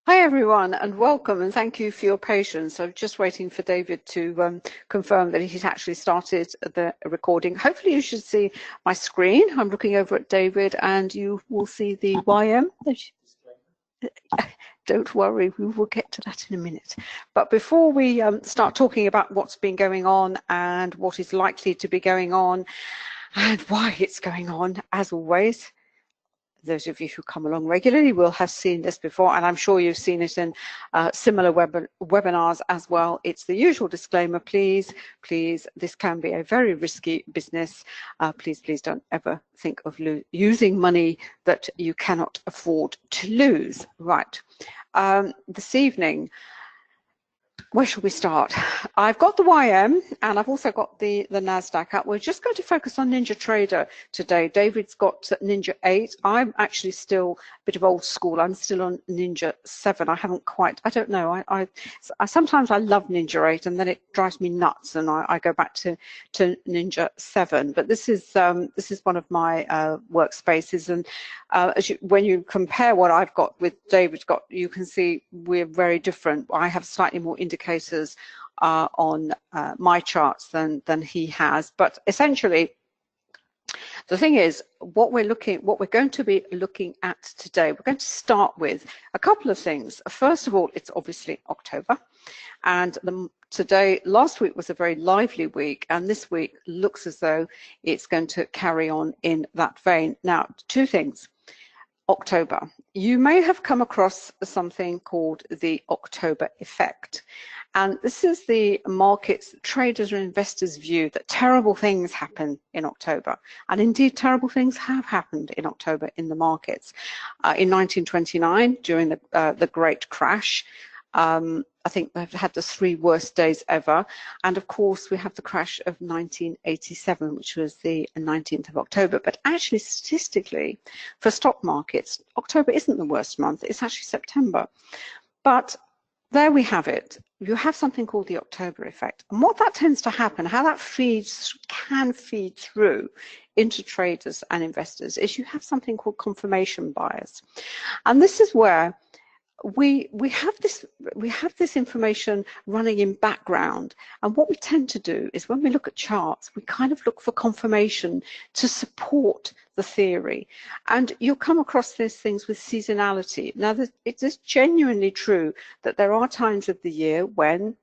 Hi everyone and welcome, and thank you for your patience. I'm just waiting for David to confirm that he's actually started the recording. Hopefully you should see my screen. I'm looking over at David and you will see the YM. Don't worry, we will get to that in a minute. But before we start talking about what's been going on and what is likely to be going on and why it's going on, as always, those of you who come along regularly will have seen this before, and I'm sure you've seen it in similar webinars as well. It's the usual disclaimer, please, this can be a very risky business. Please don't ever think of using money that you cannot afford to lose. Right, this evening, where shall we start? I've got the YM and I've also got the NASDAQ up. We're just going to focus on NinjaTrader today. David's got Ninja 8. I'm actually still a bit of old school. I'm still on Ninja 7. I haven't quite, I don't know. Sometimes I love Ninja 8 and then it drives me nuts and I go back to Ninja 7. But this is one of my workspaces, and when you compare what I've got with David's got, you can see we're very different. I have slightly more indicators on my charts than he has, but essentially the thing is, what we're going to be looking at today, we're going to start with a couple of things. First of all, it's obviously October, and last week was a very lively week, and this week looks as though it's going to carry on in that vein. Now, two things. October. You may have come across something called the October effect. And this is the market's traders and investors' view that terrible things happen in October. And indeed, terrible things have happened in October in the markets. In 1929, during the Great Crash, I think they've had the 3 worst days ever. And of course, we have the crash of 1987, which was the 19th of October. But actually, statistically, for stock markets, October isn't the worst month. It's actually September. But there we have it. You have something called the October effect. And what that tends to happen, how that can feed through into traders and investors, is you have something called confirmation bias. And this is where we have this information running in background, and what we tend to do is when we look at charts, we kind of look for confirmation to support the theory. And you'll come across these things with seasonality. Now, it is genuinely true that there are times of the year when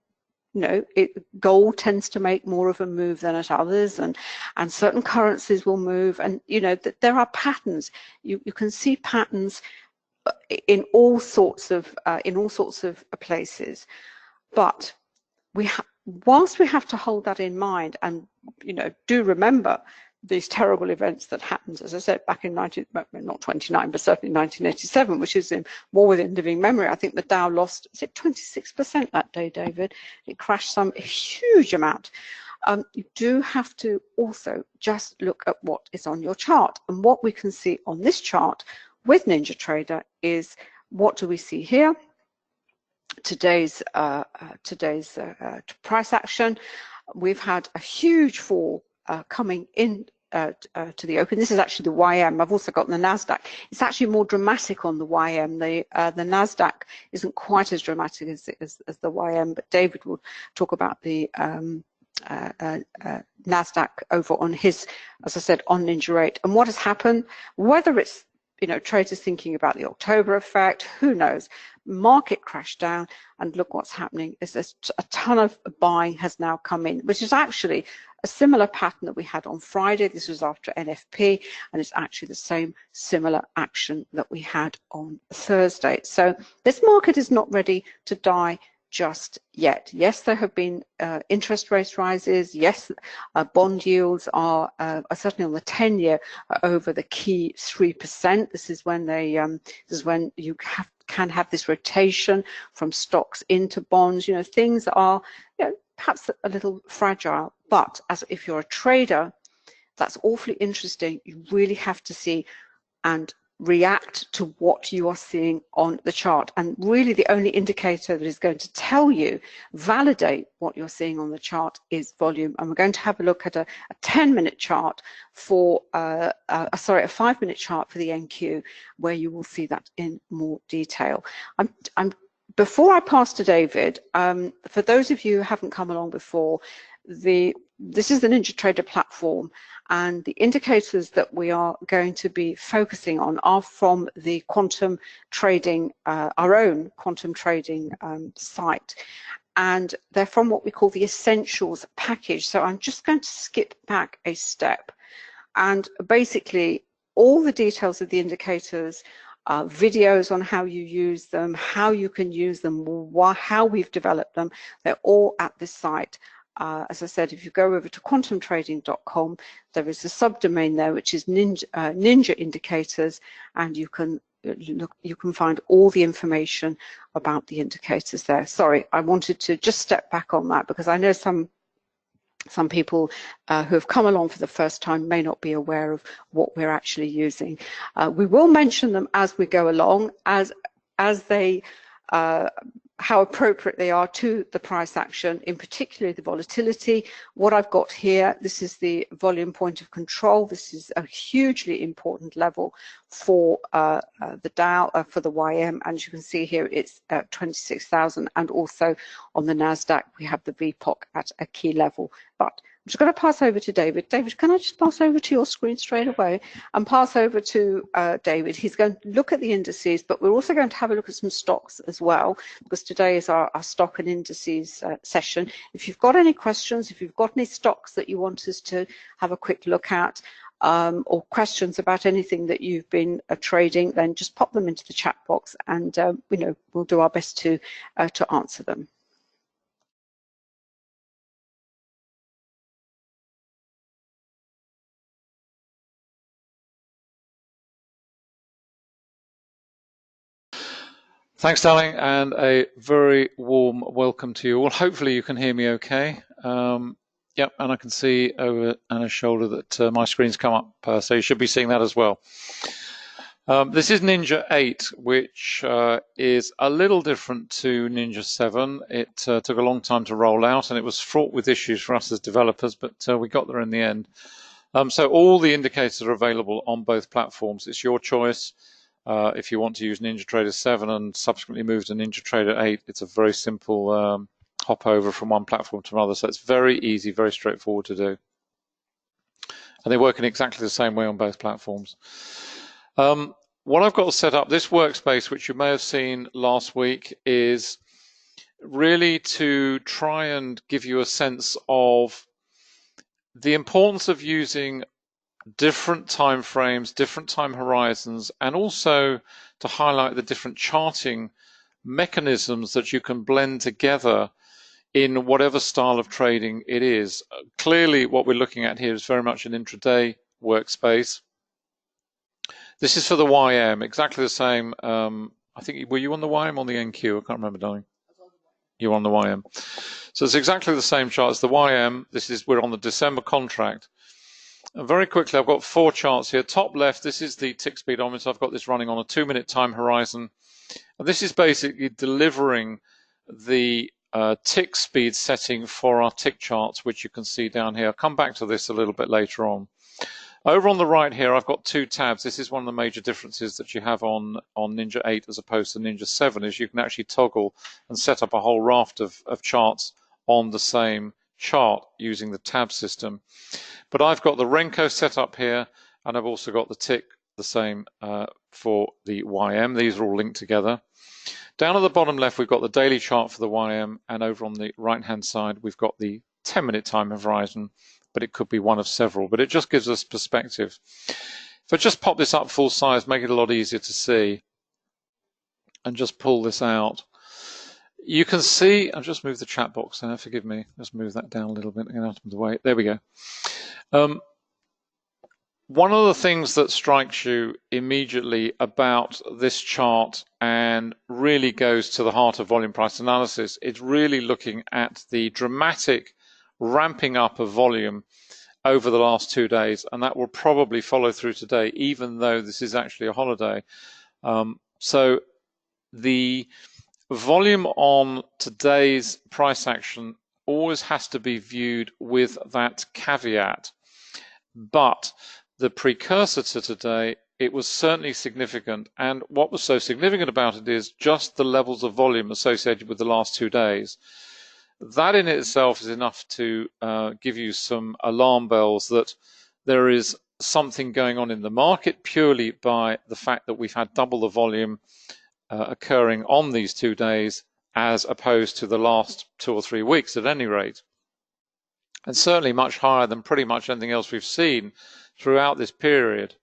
gold tends to make more of a move than at others, and certain currencies will move, and there are patterns. You can see patterns in all sorts of places, but whilst we have to hold that in mind, and do remember these terrible events that happened, as I said, back in not 29, but certainly 1987, which is more within living memory. I think the Dow lost, is it 26% that day, David? It crashed a huge amount. You do have to also just look at what is on your chart, and what we can see on this chart with NinjaTrader is, what do we see here? Today's price action. We've had a huge fall coming in to the open. This is actually the YM. I've also got the NASDAQ. It's actually more dramatic on the YM. The NASDAQ isn't quite as dramatic as the YM, but David will talk about the NASDAQ over on his, as I said, on Ninja 8. And what has happened, whether it's traders thinking about the October effect, who knows? Market crashed down, and look what's happening is a ton of buying has now come in, which is actually a similar pattern that we had on Friday. This was after NFP, and it's actually the same similar action that we had on Thursday. So this market is not ready to die just yet. Yes, there have been interest rate rises. Yes, bond yields are certainly on the 10-year over the key 3%. This is when you can have this rotation from stocks into bonds. Things are perhaps a little fragile, but if you're a trader, that's awfully interesting. You really have to see and react to what you are seeing on the chart. And really the only indicator that is going to tell you, validate what you're seeing on the chart is volume. And we're going to have a look at a 10-minute chart for, sorry, a 5-minute chart for the NQ, where you will see that in more detail. Before I pass to David, for those of you who haven't come along before, this is the NinjaTrader platform, and the indicators that we are going to be focusing on are from the quantum trading, our own quantum trading site, and they're from what we call the Essentials package. So I'm just going to skip back a step, and basically all the details of the indicators, videos on how you use them, how you can use them, how we've developed them, they're all at this site. As I said, if you go over to quantumtrading.com, there is a subdomain there which is Ninja Indicators, and you can find all the information about the indicators there. Sorry, I wanted to just step back on that because I know some people who have come along for the first time may not be aware of what we're actually using. We will mention them as we go along, as they how appropriate they are to the price action, in particular the volatility. What I've got here, this is the volume point of control. This is a hugely important level for the Dow, for the YM, and as you can see here, it's 26,000, and also on the NASDAQ, we have the VPOC at a key level. But I'm just going to pass over to David. David, can I just pass over to your screen straight away and pass over to David? He's going to look at the indices, but we're also going to have a look at some stocks as well, because today is our stock and indices session. If you've got any questions, if you've got any stocks that you want us to have a quick look at, or questions about anything that you've been trading, then just pop them into the chat box, and we'll do our best to answer them. Thanks, darling, and a very warm welcome to you all. Hopefully you can hear me okay. Yep, and I can see over Anna's shoulder that my screen's come up, so you should be seeing that as well. This is Ninja 8, which is a little different to Ninja 7. It took a long time to roll out, and it was fraught with issues for us as developers, but we got there in the end. So all the indicators are available on both platforms. It's your choice. If you want to use NinjaTrader 7 and subsequently move to NinjaTrader 8, it's a very simple hop over from one platform to another. So it's very easy, very straightforward to do. And they work in exactly the same way on both platforms. What I've got set up, this workspace, which you may have seen last week, is really to try and give you a sense of the importance of using different time frames, different time horizons, and also to highlight the different charting mechanisms that you can blend together in whatever style of trading it is. Clearly, what we're looking at here is very much an intraday workspace. This is for the YM, exactly the same. I think, were you on the YM or on the NQ? I can't remember, darling. You're on the YM. So it's exactly the same chart as the YM. We're on the December contract. And very quickly, I've got 4 charts here. Top left, this is the tick speedometer. I've got this running on a 2-minute time horizon. And this is basically delivering the tick speed setting for our tick charts, which you can see down here. I'll come back to this a little bit later on. Over on the right here, I've got 2 tabs. This is one of the major differences that you have on Ninja 8 as opposed to Ninja 7, is you can actually toggle and set up a whole raft of charts on the same chart using the tab system. But I've got the Renko set up here, and I've also got the tick the same for the YM. These are all linked together. Down at the bottom left, we've got the daily chart for the YM, and over on the right-hand side, we've got the 10-minute time horizon, but it could be one of several. But it just gives us perspective. If I just pop this up full size, make it a lot easier to see, and just pull this out, you can see, I've just moved the chat box there, forgive me, just move that down a little bit, get out of the way. There we go. One of the things that strikes you immediately about this chart and really goes to the heart of volume price analysis, it's really looking at the dramatic ramping up of volume over the last 2 days, and that will probably follow through today, even though this is actually a holiday. So the volume on today's price action always has to be viewed with that caveat. But the precursor to today, it was certainly significant. And what was so significant about it is just the levels of volume associated with the last 2 days. That in itself is enough to give you some alarm bells that there is something going on in the market purely by the fact that we've had double the volume occurring on these 2 days as opposed to the last 2 or 3 weeks at any rate. And certainly much higher than pretty much anything else we've seen throughout this period.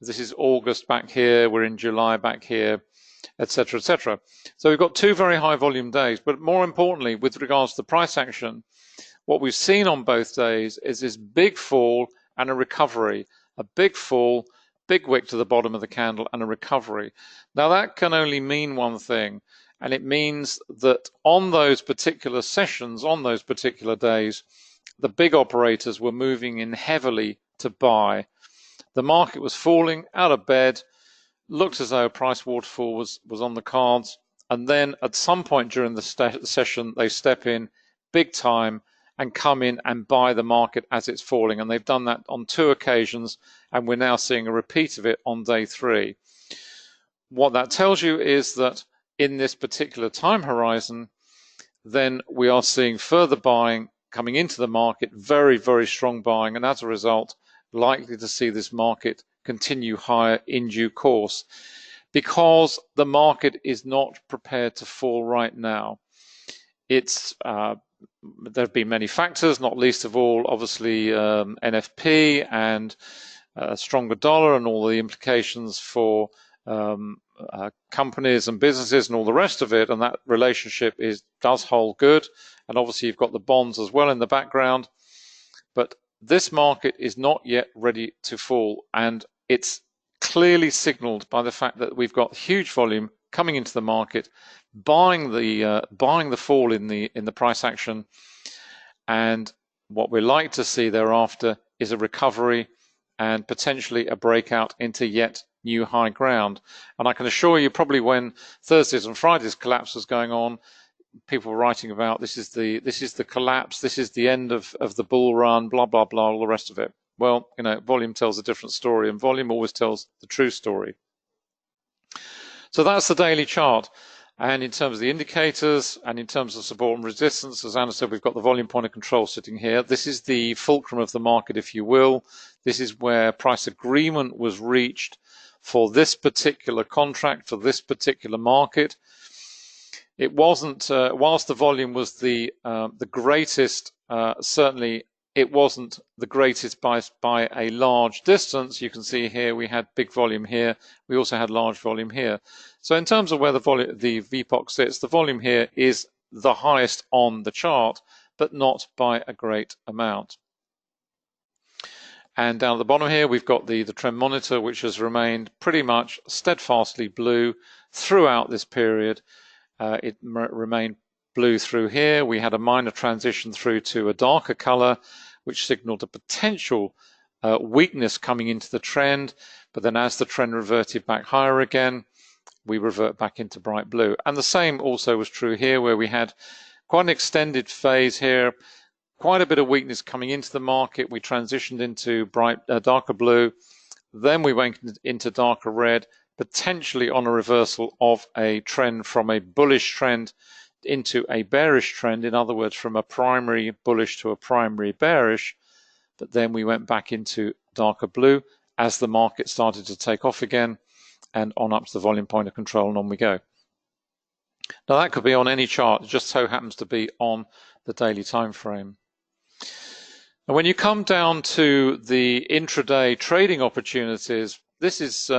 This is August back here, we're in July back here, etc., etc. So we've got 2 very high volume days, but more importantly, with regards to the price action, what we've seen on both days is this big fall and a recovery, a big fall, big wick to the bottom of the candle and a recovery. Now that can only mean one thing, and it means that on those particular sessions, on those particular days, the big operators were moving in heavily to buy. The market was falling out of bed, looked as though a price waterfall was on the cards, and then at some point during the session they step in big time and come in and buy the market as it's falling, and they've done that on 2 occasions, and we're now seeing a repeat of it on day 3. What that tells you is that in this particular time horizon, then we are seeing further buying coming into the market, very, very strong buying, and as a result, likely to see this market continue higher in due course, because the market is not prepared to fall right now. It's there have been many factors, not least of all, obviously, NFP and a stronger dollar and all the implications for companies and businesses and all the rest of it, and that relationship does hold good. And obviously you've got the bonds as well in the background, but this market is not yet ready to fall, and it's clearly signaled by the fact that we've got huge volume coming into the market, buying the fall in the price action, and what we like to see thereafter is a recovery and potentially a breakout into yet new high ground. And I can assure you, probably when Thursdays and Fridays collapse was going on, people were writing about this is the collapse, this is the end of the bull run, blah blah blah, all the rest of it. Well, you know, volume tells a different story, and volume always tells the true story. So that's the daily chart. And in terms of the indicators and in terms of support and resistance, as Anna said, we've got the volume point of control sitting here. This is the fulcrum of the market, if you will. This is where price agreement was reached for this particular contract, for this particular market. It wasn't, whilst the volume was the greatest, certainly it wasn't the greatest by a large distance. You can see here we had big volume here. We also had large volume here. So in terms of where the VPOC sits, the volume here is the highest on the chart, but not by a great amount. And down at the bottom here, we've got the trend monitor, which has remained pretty much steadfastly blue throughout this period. It remained blue through here. We had a minor transition through to a darker color, which signaled a potential weakness coming into the trend. But then as the trend reverted back higher again, we revert back into bright blue. And the same also was true here, where we had quite an extended phase here, quite a bit of weakness coming into the market. We transitioned into darker blue. Then we went into darker red, potentially on a reversal of a trend from a bullish trend into a bearish trend, in other words, from a primary bullish to a primary bearish. But then we went back into darker blue as the market started to take off again, and on up to the volume point of control, and on we go. Now that could be on any chart, it just so happens to be on the daily time frame. And when you come down to the intraday trading opportunities, this is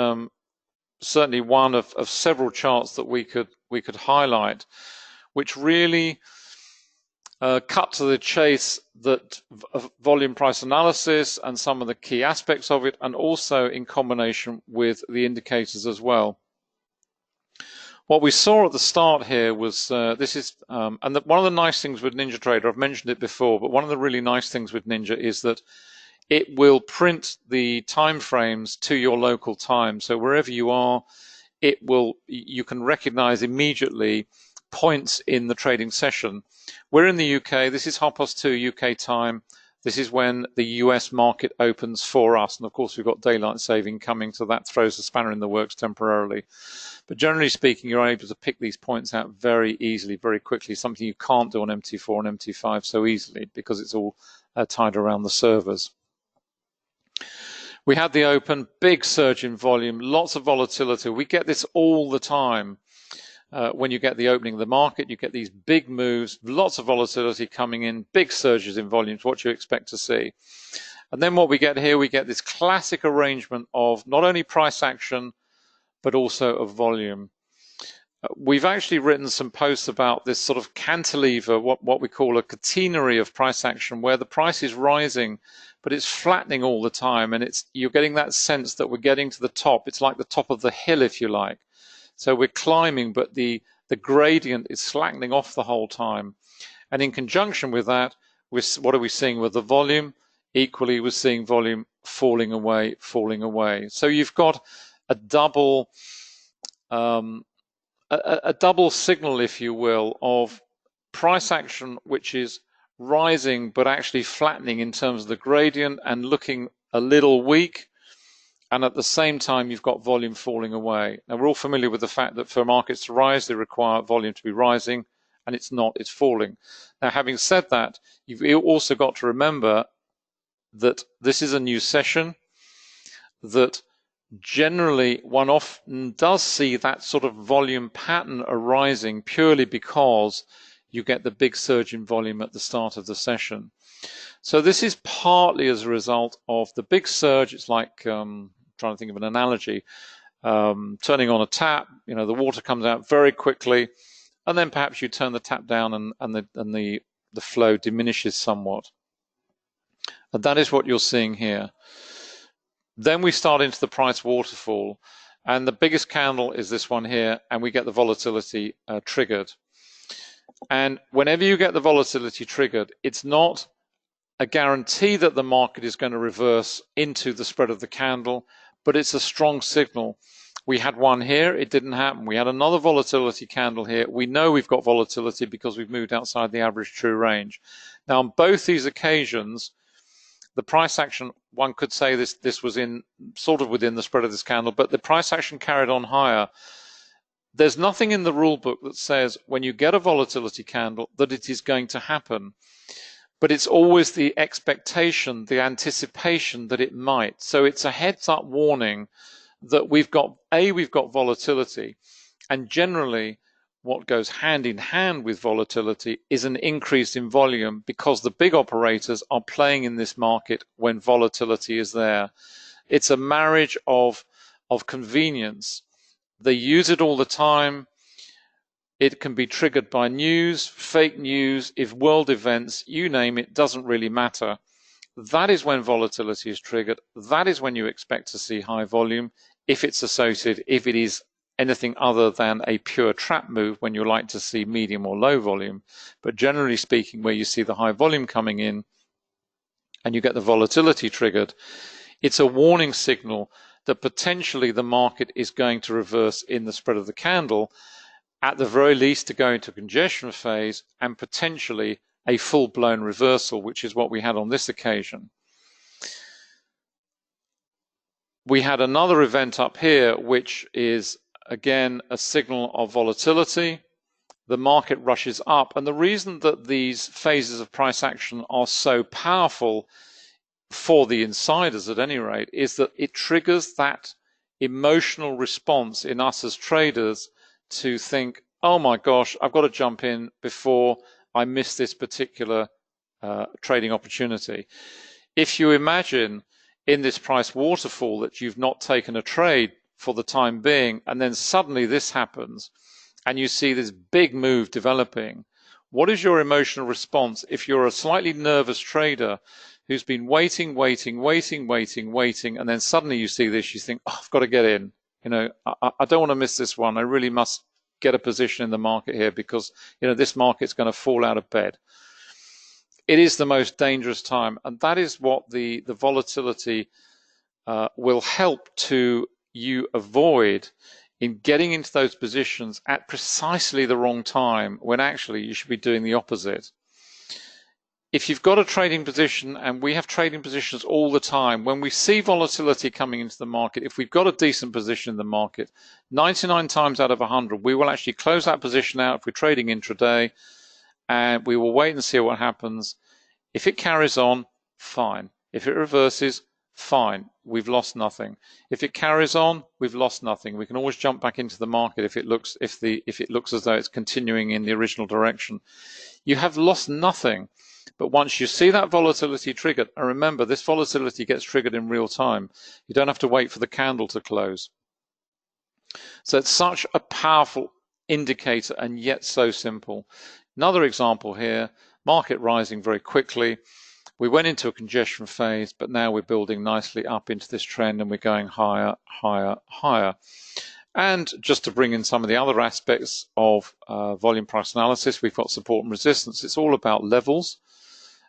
certainly one of several charts that we could highlight, which really cut to the chase that volume price analysis and some of the key aspects of it, and also in combination with the indicators as well. What we saw at the start here was one of the nice things with NinjaTrader, I've mentioned it before, but one of the really nice things with Ninja is that it will print the time frames to your local time. So wherever you are, you can recognize immediately points in the trading session. We're in the UK. This is 2:30 UK time. This is when the US market opens for us. And of course, we've got daylight saving coming, so that throws a spanner in the works temporarily. But generally speaking, you're able to pick these points out very easily, very quickly, something you can't do on MT4 and MT5 so easily because it's all tied around the servers. We had the open, big surge in volume, lots of volatility. We get this all the time. When you get the opening of the market, you get these big moves, lots of volatility coming in, big surges in volumes, what you expect to see. And then what we get here, we get this classic arrangement of not only price action, but also of volume. We've actually written some posts about this sort of cantilever, what we call a catenary of price action, where the price is rising, but it's flattening all the time. And you're getting that sense that we're getting to the top. It's like the top of the hill, if you like. So we're climbing, but the gradient is slackening off the whole time. And in conjunction with that, what are we seeing with the volume? Equally, we're seeing volume falling away, falling away. So you've got a double signal, if you will, of price action, which is rising, but actually flattening in terms of the gradient and looking a little weak. And at the same time, you've got volume falling away. Now, we're all familiar with the fact that for markets to rise, they require volume to be rising, and it's not, it's falling. Now, having said that, you've also got to remember that this is a new session, that generally one often does see that sort of volume pattern arising purely because you get the big surge in volume at the start of the session. So this is partly as a result of the big surge. It's like, trying to think of an analogy, turning on a tap, the water comes out very quickly, and then perhaps you turn the tap down and the flow diminishes somewhat. And that is what you're seeing here. Then we start into the price waterfall, and the biggest candle is this one here, and we get the volatility triggered. And whenever you get the volatility triggered, it's not a guarantee that the market is going to reverse into the spread of the candle, but it's a strong signal. We had one here, it didn't happen. We had another volatility candle here. We know we've got volatility because we've moved outside the average true range. Now, on both these occasions, the price action, one could say this was sort of within the spread of this candle, but the price action carried on higher. There's nothing in the rule book that says when you get a volatility candle that it is going to happen. But it's always the expectation, the anticipation that it might. So it's a heads up warning that we've got volatility. And generally, what goes hand in hand with volatility is an increase in volume because the big operators are playing in this market when volatility is there. It's a marriage of convenience. They use it all the time. It can be triggered by news, fake news, if world events, you name it, doesn't really matter. That is when volatility is triggered. That is when you expect to see high volume. If it's associated, if it is anything other than a pure trap move, when you like to see medium or low volume. But generally speaking, where you see the high volume coming in and you get the volatility triggered, it's a warning signal that potentially the market is going to reverse in the spread of the candle, at the very least to go into congestion phase and potentially a full-blown reversal, which is what we had on this occasion. We had another event up here, which is again a signal of volatility. The market rushes up, and the reason that these phases of price action are so powerful for the insiders at any rate is that it triggers that emotional response in us as traders to think, oh my gosh, I've got to jump in before I miss this particular trading opportunity. If you imagine in this price waterfall that you've not taken a trade for the time being, and then suddenly this happens, and you see this big move developing, what is your emotional response if you're a slightly nervous trader who's been waiting, and then suddenly you see this, you think, oh, I've got to get in. I don't want to miss this one. I really must get a position in the market here because this market's going to fall out of bed. It is the most dangerous time, and that is what the volatility will help to you avoid in getting into those positions at precisely the wrong time when actually you should be doing the opposite. If you've got a trading position, and we have trading positions all the time, when we see volatility coming into the market, if we've got a decent position in the market, 99 times out of 100, we will actually close that position out if we're trading intraday, and we will wait and see what happens. If it carries on, fine. If it reverses, fine. We've lost nothing. If it carries on, we've lost nothing. We can always jump back into the market if it looks as though it's continuing in the original direction. You have lost nothing. But once you see that volatility triggered, and remember, this volatility gets triggered in real time. You don't have to wait for the candle to close. So it's such a powerful indicator and yet so simple. Another example here, market rising very quickly. We went into a congestion phase, but now we're building nicely up into this trend and we're going higher, higher, higher. And just to bring in some of the other aspects of volume price analysis, we've got support and resistance. It's all about levels.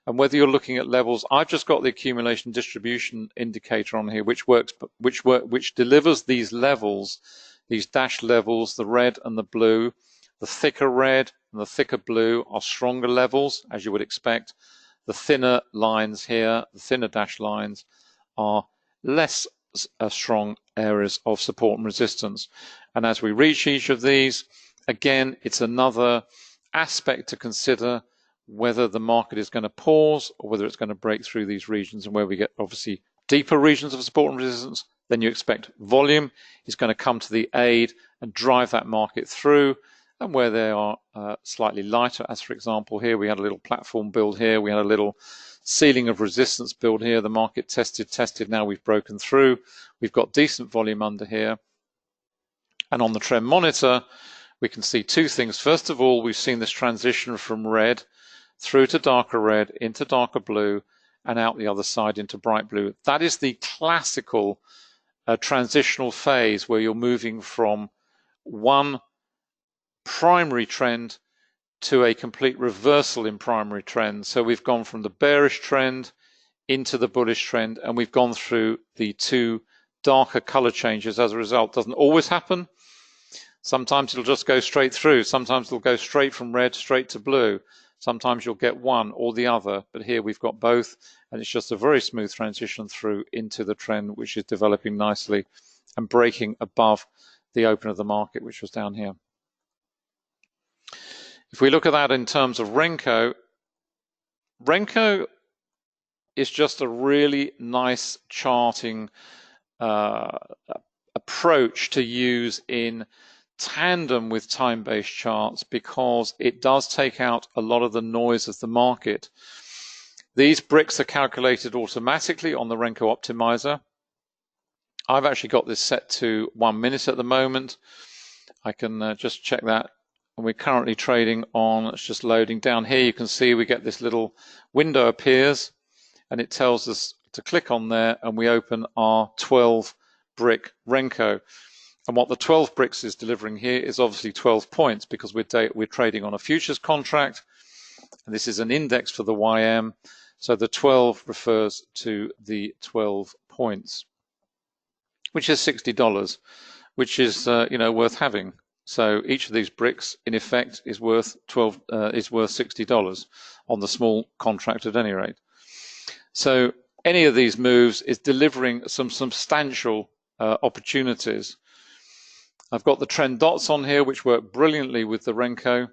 And whether you're looking at levels, I've just got the accumulation distribution indicator on here, which delivers these levels, these dashed levels, the red and the blue. The thicker red and the thicker blue are stronger levels, as you would expect. The thinner lines here, the thinner dashed lines, are less strong areas of support and resistance. And as we reach each of these, again, it's another aspect to consider, whether the market is going to pause or whether it's going to break through these regions, and where we get obviously deeper regions of support and resistance, then you expect volume is going to come to the aid and drive that market through. And where they are slightly lighter, as for example here, we had a little platform build here, we had a little ceiling of resistance build here, the market tested, now we've broken through, we've got decent volume under here. And on the trend monitor, we can see two things. First of all, we've seen this transition from red through to darker red, into darker blue, and out the other side into bright blue. That is the classical transitional phase where you're moving from one primary trend to a complete reversal in primary trend. So we've gone from the bearish trend into the bullish trend, and we've gone through the two darker color changes as a result. Doesn't always happen. Sometimes it'll just go straight through. Sometimes it'll go straight from red straight to blue. Sometimes you'll get one or the other, but here we've got both, and it's just a very smooth transition through into the trend, which is developing nicely and breaking above the open of the market, which was down here. If we look at that in terms of Renko is just a really nice charting approach to use in tandem with time-based charts, because it does take out a lot of the noise of the market. These bricks are calculated automatically on the Renko optimizer. I've actually got this set to 1 minute at the moment. I can just check that. And we're currently trading on, it's just loading down here. You can see we get this little window appears, and it tells us to click on there, and we open our 12 brick Renko. And what the 12 bricks is delivering here is obviously 12 points, because we're trading on a futures contract, and this is an index for the YM. So the 12 refers to the 12 points, which is $60, which is worth having. So each of these bricks, in effect, is worth $60 on the small contract at any rate. So any of these moves is delivering some substantial opportunities. I've got the trend dots on here, which work brilliantly with the Renko.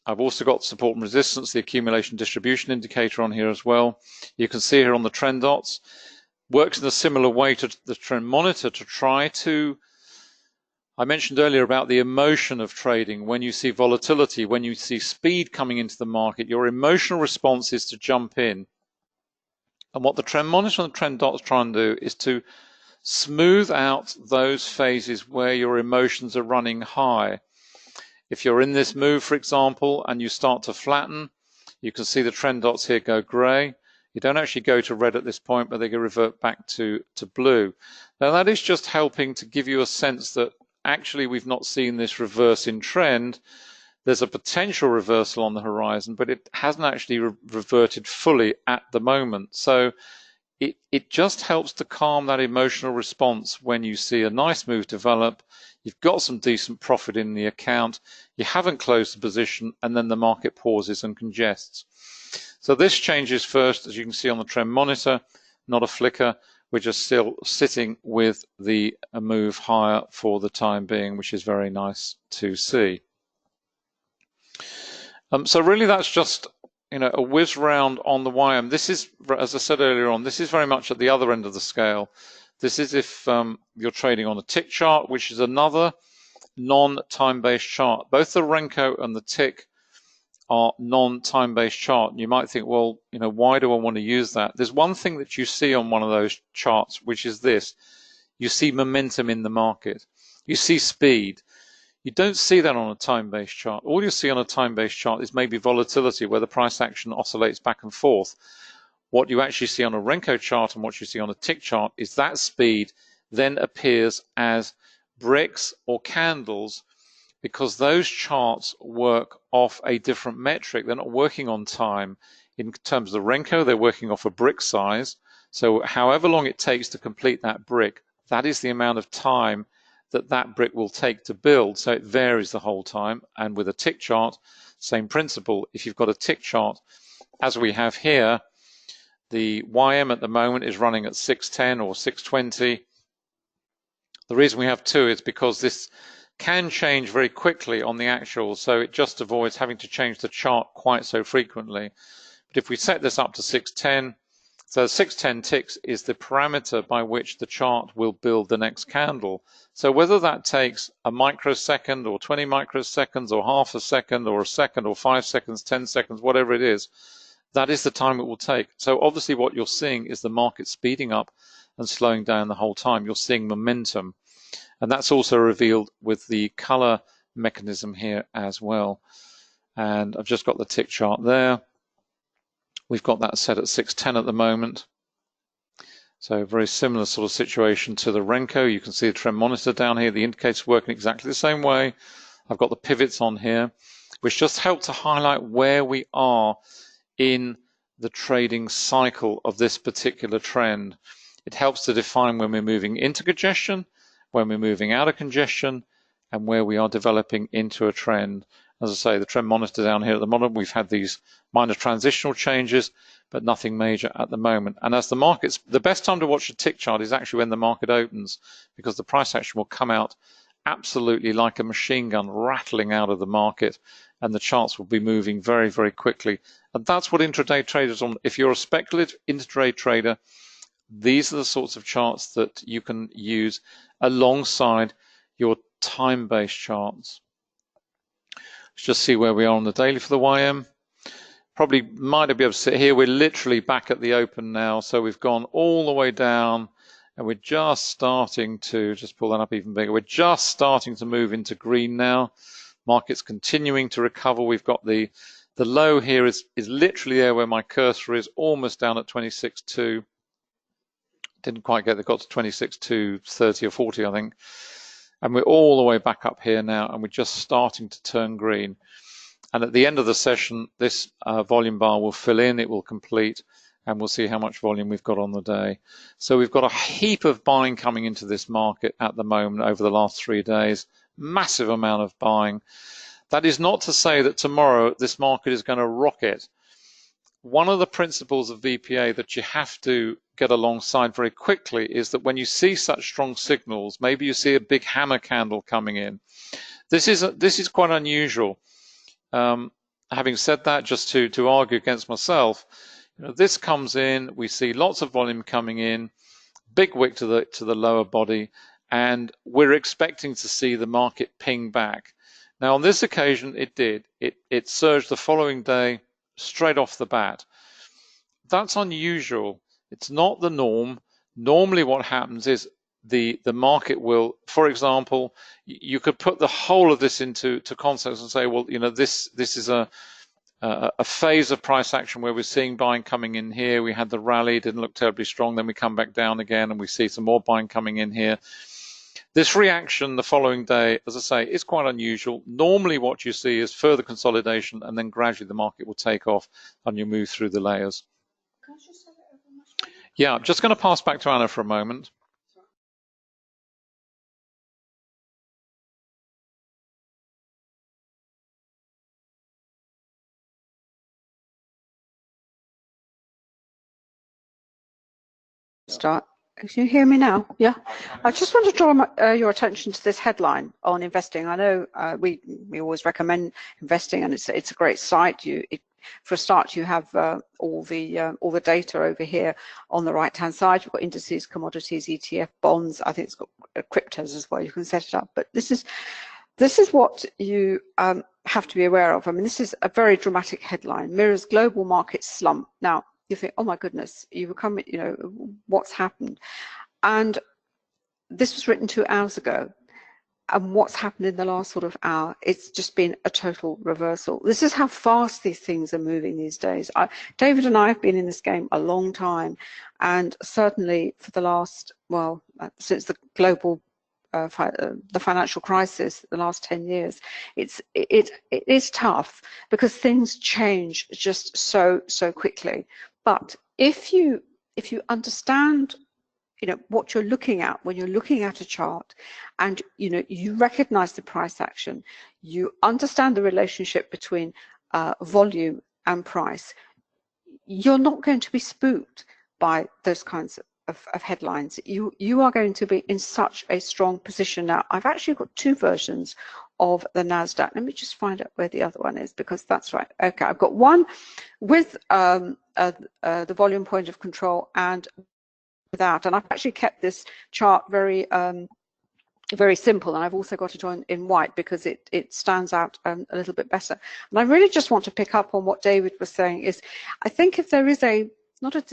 I've also got support and resistance, the accumulation distribution indicator on here as well. You can see here on the trend dots, works in a similar way to the trend monitor to try to, I mentioned earlier about the emotion of trading. When you see volatility, when you see speed coming into the market, your emotional response is to jump in. And what the trend monitor and the trend dots try and do is to smooth out those phases where your emotions are running high. If you're in this move, for example, and you start to flatten, you can see the trend dots here go grey. You don't actually go to red at this point, but they can revert back to blue. Now that is just helping to give you a sense that actually we've not seen this reverse in trend. There's a potential reversal on the horizon, but it hasn't actually reverted fully at the moment. So it just helps to calm that emotional response when you see a nice move develop, you've got some decent profit in the account, you haven't closed the position, and then the market pauses and congests. So this changes first, as you can see on the trend monitor, not a flicker. We're just still sitting with the move higher for the time being, which is very nice to see. So really that's just a whiz round on the YM. This is, as I said earlier on, this is very much at the other end of the scale. This is if you're trading on a tick chart, which is another non-time-based chart. Both the Renko and the tick are non-time-based chart. And you might think, well, why do I want to use that? There's one thing that you see on one of those charts, which is this. You see momentum in the market. You see speed. You don't see that on a time-based chart. All you see on a time-based chart is maybe volatility, where the price action oscillates back and forth. What you actually see on a Renko chart and what you see on a tick chart is that speed then appears as bricks or candles, because those charts work off a different metric. They're not working on time. In terms of the Renko, they're working off a brick size. So however long it takes to complete that brick, that is the amount of time that brick will take to build. So it varies the whole time. And with a tick chart, same principle. If you've got a tick chart, as we have here, the YM at the moment is running at 610 or 620. The reason we have two is because this can change very quickly on the actual, so it just avoids having to change the chart quite so frequently. But if we set this up to 610, so 610 ticks is the parameter by which the chart will build the next candle. So whether that takes a microsecond or 20 microseconds or half a second or a second or 5 seconds, 10 seconds, whatever it is, that is the time it will take. So obviously what you're seeing is the market speeding up and slowing down the whole time. You're seeing momentum. And that's also revealed with the color mechanism here as well. And I've just got the tick chart there. We've got that set at 610 at the moment. So very similar sort of situation to the Renko. You can see the trend monitor down here. The indicator's working exactly the same way. I've got the pivots on here, which just help to highlight where we are in the trading cycle of this particular trend. It helps to define when we're moving into congestion, when we're moving out of congestion, and where we are developing into a trend. As I say, the trend monitor down here at the bottom, we've had these minor transitional changes, but nothing major at the moment. And as the markets, the best time to watch a tick chart is actually when the market opens, because the price action will come out absolutely like a machine gun rattling out of the market, and the charts will be moving very, very quickly. And that's what intraday traders on. If you're a speculative intraday trader, these are the sorts of charts that you can use alongside your time-based charts. Let's just see where we are on the daily for the YM. Probably might be able to sit here. We're literally back at the open now. So we've gone all the way down and we're just starting to, just pull that up even bigger. We're just starting to move into green now. Market's continuing to recover. We've got the low here is literally there where my cursor is, almost down at 26.2. Didn't quite get there, got to 26.230 or 40, I think. And we're all the way back up here now, and we're just starting to turn green. And at the end of the session, this volume bar will fill in, it will complete, and we'll see how much volume we've got on the day. So we've got a heap of buying coming into this market at the moment over the last 3 days. Massive amount of buying. That is not to say that tomorrow this market is going to rocket. One of the principles of VPA that you have to get alongside very quickly is that when you see such strong signals, maybe you see a big hammer candle coming in. This is quite unusual. Having said that, just to argue against myself, this comes in, we see lots of volume coming in, big wick to the lower body, and we're expecting to see the market ping back. Now on this occasion it did. It surged the following day straight off the bat. That's unusual. It's not the norm. Normally what happens is the market will, for example, you could put the whole of this into context and say, well, this is a phase of price action where we're seeing buying coming in here. We had the rally, didn't look terribly strong, then we come back down again and we see some more buying coming in here. This reaction the following day, as I say, is quite unusual. Normally what you see is further consolidation and then gradually the market will take off and you move through the layers. Can I just have it over my shoulder? Yeah, I'm just going to pass back to Anna for a moment. Start. Can you hear me now? Yeah. I just want to draw your attention to this headline on investing. I know we always recommend investing, and it's a great site. For a start, you have all the data over here on the right hand side. You've got indices, commodities, ETF, bonds. I think it's got cryptos as well. You can set it up. But this is what you have to be aware of. I mean, this is a very dramatic headline. Mirrors global market slump. Now, you think, oh my goodness, what's happened? And this was written 2 hours ago. And what's happened in the last sort of hour, it's just been a total reversal. This is how fast these things are moving these days. David and I have been in this game a long time, and certainly for the last, since the global the financial crisis, the last 10 years, it is tough because things change just so quickly. But if you understand what you're looking at when you're looking at a chart, and you recognize the price action, you understand the relationship between volume and price, you're not going to be spooked by those kinds of headlines. You are going to be in such a strong position. Now, I've actually got 2 versions of the NASDAQ. Let me just find out where the other one is, because that's right. Okay, I've got one with the volume point of control and without, and I've actually kept this chart very simple, and I've also got it on in white because it stands out a little bit better. And I really just want to pick up on what David was saying. Is I think if there is not a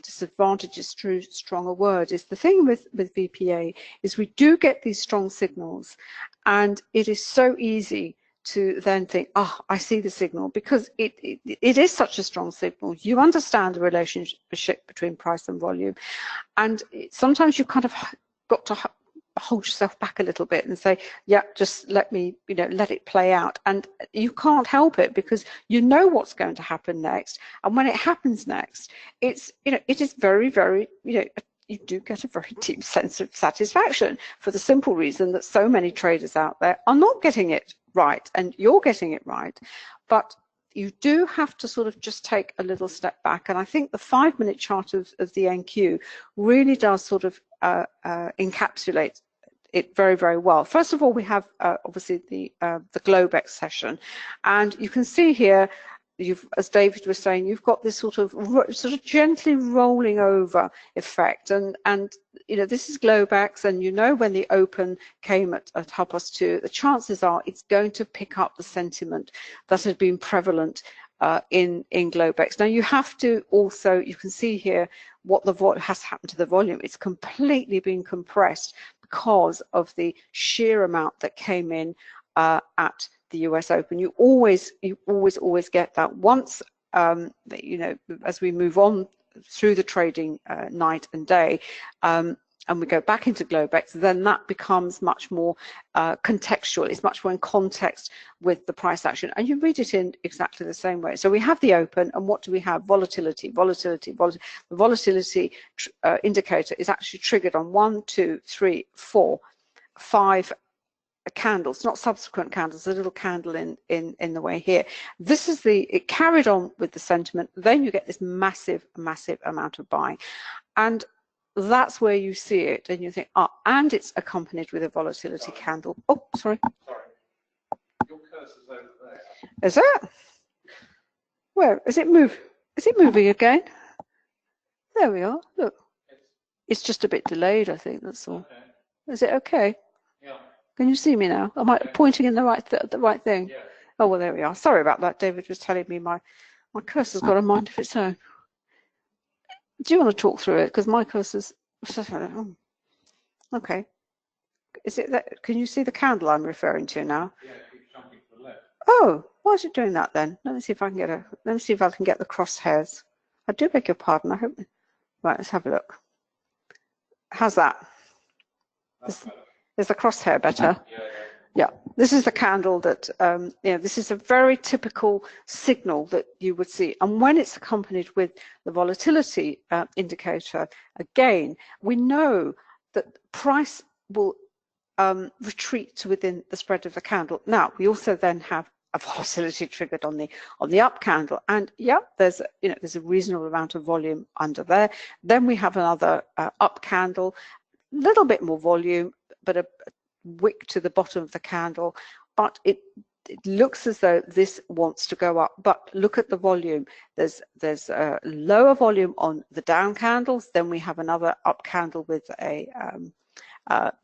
disadvantage is too strong a word, is the thing with VPA is we do get these strong signals, and it is so easy to then think, oh, I see the signal, because it is such a strong signal. You understand the relationship between price and volume, and sometimes you kind of got to hold yourself back a little bit and say, yeah, just let me, let it play out. And you can't help it, because you know what's going to happen next. And when it happens next, it is very, very, you do get a very deep sense of satisfaction, for the simple reason that so many traders out there are not getting it right, and you're getting it right. But you do have to sort of just take a little step back. And I think the 5-minute chart of the NQ really does sort of encapsulate it very, very well. First of all, we have obviously the Globex session, and you can see here, as David was saying, you've got this sort of gently rolling over effect, and this is Globex, and when the open came at 2:30, the chances are it's going to pick up the sentiment that had been prevalent in Globex. Now you have to also, you can see here what has happened to the volume. It's completely been compressed because of the sheer amount that came in at the US Open. You always get that once as we move on through the trading night and day, and we go back into Globex, then that becomes much more contextual. It's much more in context with the price action, and you read it in exactly the same way. So we have the open, and what do we have? Volatility. The volatility indicator is actually triggered on 1, 2, 3, 4, 5 candles, not subsequent candles, a little candle in the way here. This is it carried on with the sentiment. Then you get this massive amount of buying, and that's where you see it, and you think, and it's accompanied with a volatility candle. Oh, sorry. Your cursor's over there. Is it? Where is it move? Is it moving again? There we are. Look, it's just a bit delayed, I think. That's all. Okay. Is it okay? Yeah. Can you see me now? Am I pointing in the right thing? Yeah. Oh, well, there we are. Sorry about that. David was telling me my cursor's got a mind of its own. Do you want to talk through it? Because my cursor's... Okay. Is it that? Can you see the candle I'm referring to now? Yeah, it keeps jumping to the left. Oh, why is it doing that then? Let me see if I can get the crosshairs. I do beg your pardon. I hope. Right, let's have a look. How's that? Is the crosshair better? Yeah, this is the candle that, this is a very typical signal that you would see. And when it's accompanied with the volatility indicator, again, we know that price will retreat to within the spread of the candle. Now, we also then have a volatility triggered on the up candle, and yeah, there's a reasonable amount of volume under there. Then we have another up candle, a little bit more volume, but a wick to the bottom of the candle, but it looks as though this wants to go up. But look at the volume. There's a lower volume on the down candles. Then we have another up candle with a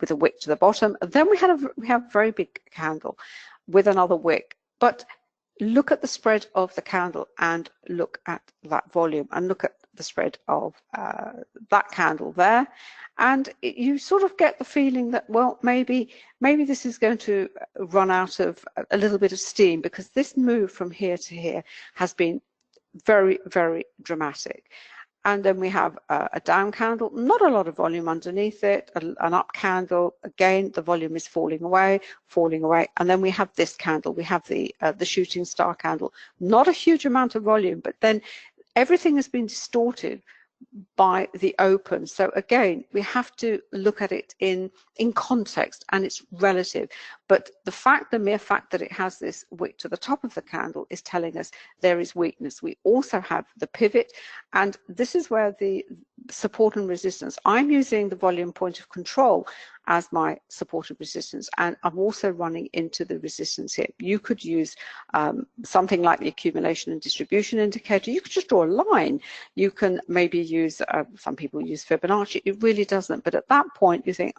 wick to the bottom. And then we have a very big candle with another wick. But look at the spread of the candle and look at that volume and look at the spread of that candle there, and you sort of get the feeling that, well, maybe this is going to run out of a little bit of steam, because this move from here to here has been very, very dramatic. And then we have a down candle, not a lot of volume underneath it, an up candle, again, the volume is falling away. And then we have this candle, we have the shooting star candle, not a huge amount of volume, but then everything has been distorted by the open. So again, we have to look at it in context, and it's relative. But the mere fact that it has this wick to the top of the candle is telling us there is weakness. We also have the pivot, and this is where the support and resistance. I'm using the volume point of control as my support and resistance, and I'm also running into the resistance here. You could use something like the accumulation and distribution indicator. You could just draw a line. You can maybe use, some people use Fibonacci. It really doesn't. But at that point, you think,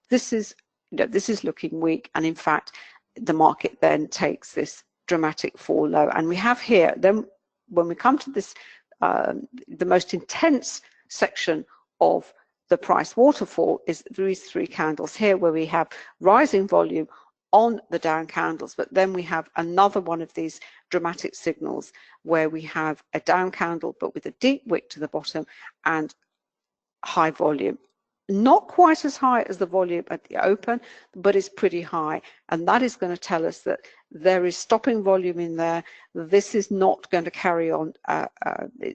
this is looking weak, and in fact, the market then takes this dramatic fall low. And we have here, then when we come to this, the most intense section of the price waterfall is these three candles here, where we have rising volume on the down candles, but then we have another one of these dramatic signals where we have a down candle but with a deep wick to the bottom and high volume. Not quite as high as the volume at the open, but it's pretty high, and that is going to tell us that there is stopping volume in there. This is not going to carry on.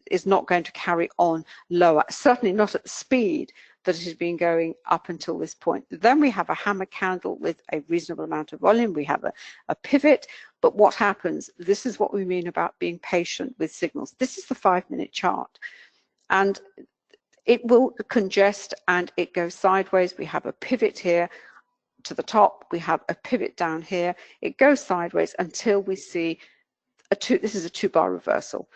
Is not going to carry on lower. Certainly not at the speed that it has been going up until this point. Then we have a hammer candle with a reasonable amount of volume. We have a pivot, but what happens? This is what we mean about being patient with signals. This is the 5-minute chart, and it will congest and it goes sideways. We have a pivot here to the top. We have a pivot down here. It goes sideways until we see this is a 2-bar reversal.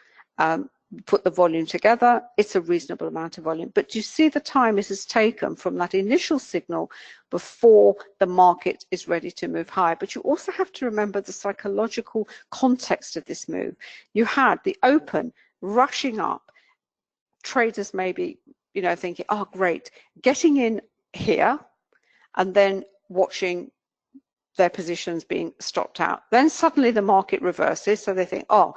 Put the volume together, it's a reasonable amount of volume. But you see the time it has taken from that initial signal before the market is ready to move higher. But you also have to remember the psychological context of this move. You had the open rushing up, traders maybe thinking, oh great, getting in here and then watching their positions being stopped out. Then suddenly the market reverses, so they think, oh,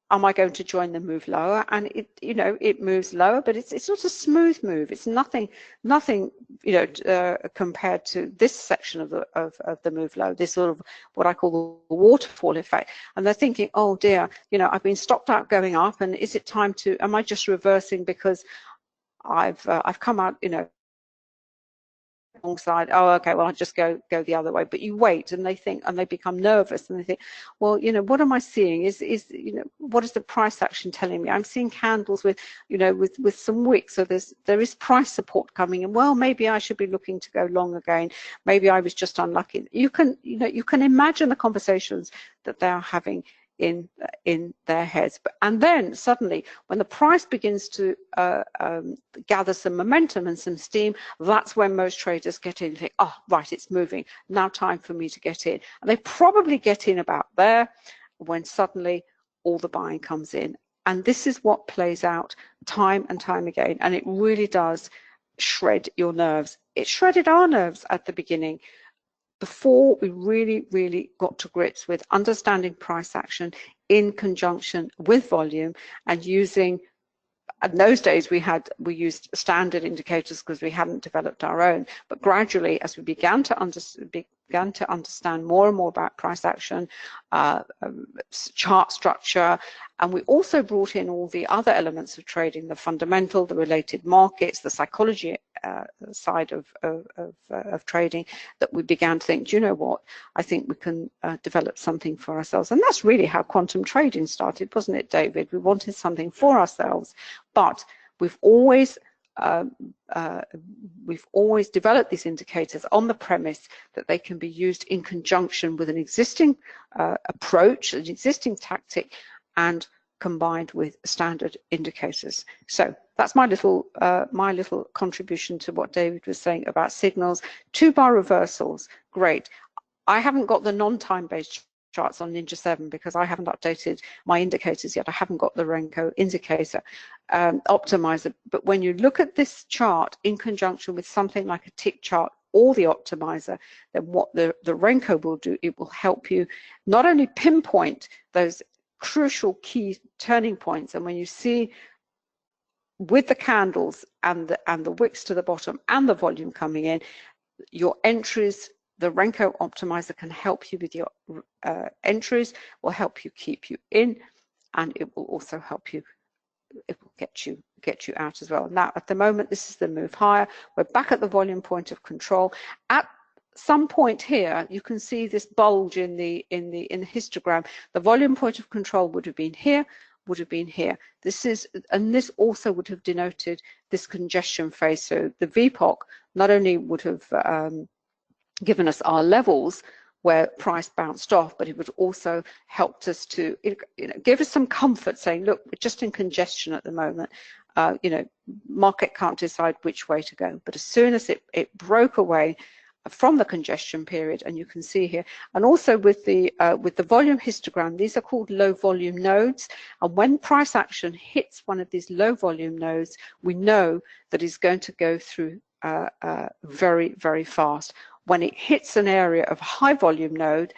am I going to join the move lower? And it moves lower, but it's not a smooth move. It's nothing compared to this section of the move low, this sort of what I call the waterfall effect. And they're thinking, oh dear, I've been stopped out going up, and is it time to? Am I just reversing because I've come out, wrong side? Oh, okay, well, I'll just go the other way. But you wait, and they think, and they become nervous, and they think, well, what am I seeing? Is what is the price action telling me? I'm seeing candles with with some wicks, so there is price support coming in. Well, maybe I should be looking to go long again. Maybe I was just unlucky. You can imagine the conversations that they are having in their heads. And then suddenly, when the price begins to gather some momentum and some steam, that's when most traders get in and think, oh, right, it's moving. Now time for me to get in. And they probably get in about there when suddenly all the buying comes in. And this is what plays out time and time again. And it really does shred your nerves. It shredded our nerves at the beginning, before we really got to grips with understanding price action in conjunction with volume and using in those days we used standard indicators because we hadn't developed our own, but gradually as we began to understand more and more about price action, chart structure, and we also brought in all the other elements of trading, the fundamental, the related markets, the psychology side of trading, that we began to think, do you know what, I think we can develop something for ourselves. And that's really how quantum trading started, wasn't it, David? We wanted something for ourselves, but we've always developed these indicators on the premise that they can be used in conjunction with an existing approach, an existing tactic, and combined with standard indicators. So that's my little contribution to what David was saying about signals. 2-bar reversals, great. I haven't got the non-time-based charts on Ninja 7 because I haven't updated my indicators yet. I haven't got the Renko indicator optimizer. But when you look at this chart in conjunction with something like a tick chart or the optimizer, then what the Renko will do, it will help you not only pinpoint those crucial key turning points, and when you see with the candles and the wicks to the bottom and the volume coming in, your entries, the Renko optimizer can help you with your entries, will help you keep you in, and it will also help you, it will get you out as well. Now at the moment this is the move higher, we're back at the volume point of control. At some point here you can see this bulge in the histogram. The volume point of control would have been here, would have been here. This is, and this also would have denoted this congestion phase. So the VPOC not only would have given us our levels where price bounced off, but it would also helped us to give us some comfort, saying, look, we're just in congestion at the moment. Market can't decide which way to go. But as soon as it broke away from the congestion period, and you can see here, and also with the volume histogram, these are called low volume nodes, and when price action hits one of these low volume nodes, we know that it's going to go through very, very fast. When it hits an area of high volume node,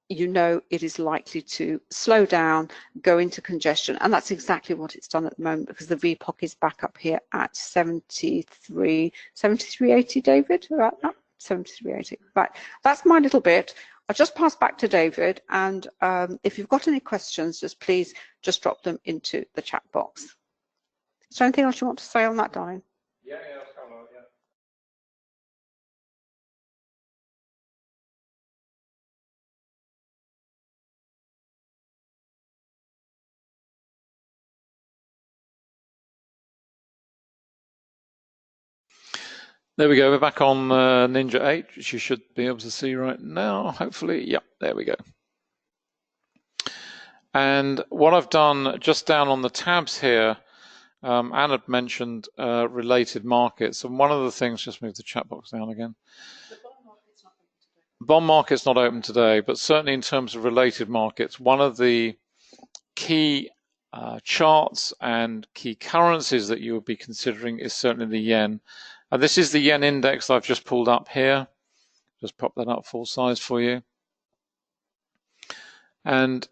you know it is likely to slow down, go into congestion, and that's exactly what it's done at the moment, because the VPOC is back up here at 73.80, David, about that? 73.80. Right, that's my little bit. I'll just pass back to David, and if you've got any questions, please drop them into the chat box. Is there anything else you want to say on that, darling? Yeah, that's kind of, yeah. There we go, we're back on Ninja 8, which you should be able to see right now, hopefully. Yeah, there we go. And what I've done just down on the tabs here, Anne had mentioned related markets, and one of the things, just move the chat box down again. The bond market's not open today, but certainly in terms of related markets, one of the key charts and key currencies that you would be considering is certainly the yen. And this is the yen index I've just pulled up here. Just pop that up full size for you. And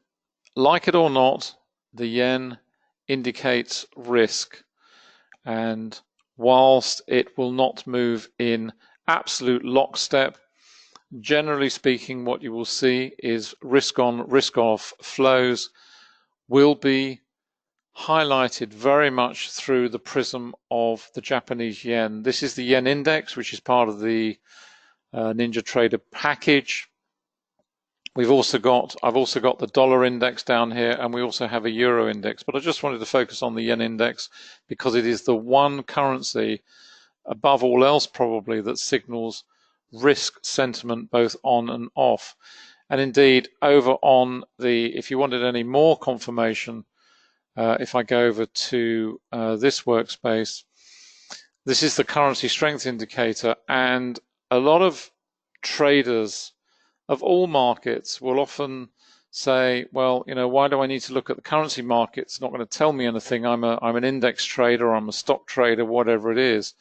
like it or not, the yen indicates risk. And whilst it will not move in absolute lockstep, generally speaking, what you will see is risk on, risk off flows will be highlighted very much through the prism of the Japanese yen. This is the yen index, which is part of the Ninja Trader package. I've also got the dollar index down here, and we also have a euro index, but I just wanted to focus on the yen index because it is the one currency above all else probably that signals risk sentiment both on and off. And indeed, over on if you wanted any more confirmation, if I go over to this workspace, this is the currency strength indicator, and a lot of traders of all markets will often say, well, why do I need to look at the currency market? It's not going to tell me anything. I'm an index trader, I'm a stock trader, whatever it is.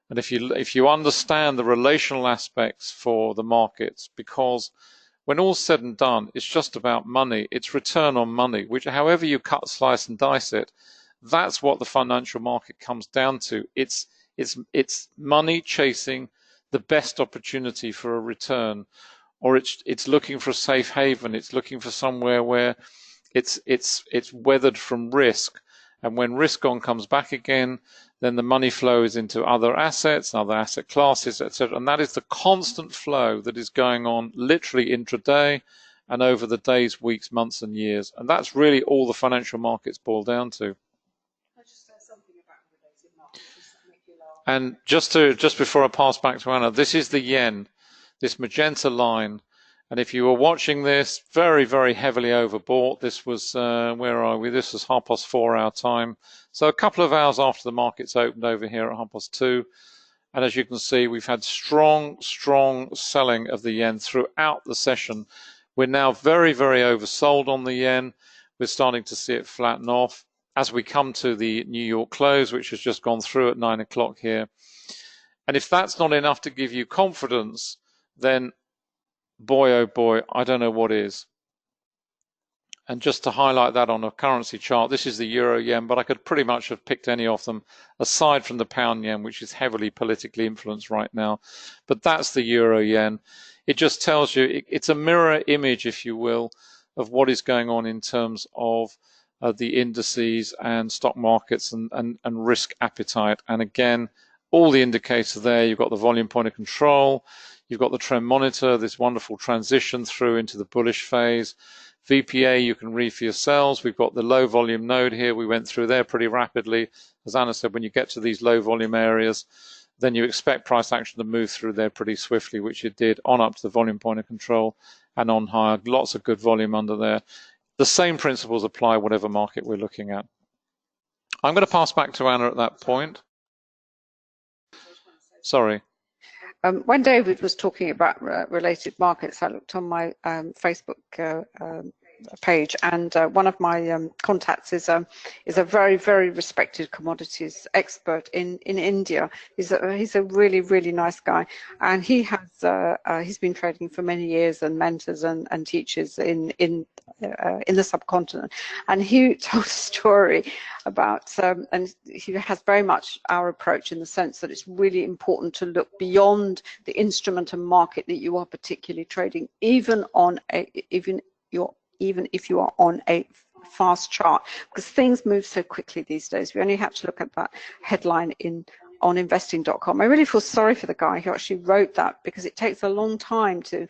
And if you understand the relational aspects for the markets, because when all's said and done, it's just about money. It's return on money, which however you cut, slice and dice it, That's what the financial market comes down to. It's money chasing the best opportunity for a return, or it's looking for a safe haven. It's looking for somewhere where it's weathered from risk. And when risk on comes back again, then the money flows into other assets, other asset classes, etc. And that is the constant flow that is going on literally intraday and over the days, weeks, months, and years. And that's really all the financial markets boil down to. And just before I pass back to Anna, this is the yen, this magenta line. And if you were watching this, very, very heavily overbought. This was, where are we? This was 4:30 our time. So a couple of hours after the markets opened over here at 2:30. And as you can see, we've had strong, strong selling of the yen throughout the session. We're now very, very oversold on the yen. We're starting to see it flatten off as we come to the New York close, which has just gone through at 9 o'clock here. And if that's not enough to give you confidence, then boy, oh boy, I don't know what is. And just to highlight that on a currency chart, this is the euro yen, but I could pretty much have picked any of them aside from the pound yen, which is heavily politically influenced right now. But that's the euro yen. It just tells you, it's a mirror image, if you will, of what is going on in terms of the indices and stock markets and risk appetite. And again, all the indicators there. You've got the volume point of control. You've got the trend monitor, this wonderful transition through into the bullish phase. VPA you can read for yourselves. We've got the low volume node here. We went through there pretty rapidly. As Anna said, when you get to these low volume areas, then you expect price action to move through there pretty swiftly, which it did, on up to the volume point of control and on higher. Lots of good volume under there. The same principles apply whatever market we're looking at. I'm going to pass back to Anna at that point. Sorry. When David was talking about related markets, I looked on my Facebook page, and one of my contacts is a very, very respected commodities expert in India. He's a really, really nice guy, and he's been trading for many years and mentors and teaches in the subcontinent. And he told a story about, and he has very much our approach in the sense that it's really important to look beyond the instrument and market that you are particularly trading, even if you are on a fast chart, because things move so quickly these days. We only have to look at that headline on investing.com. I really feel sorry for the guy who actually wrote that, because it takes a long time to,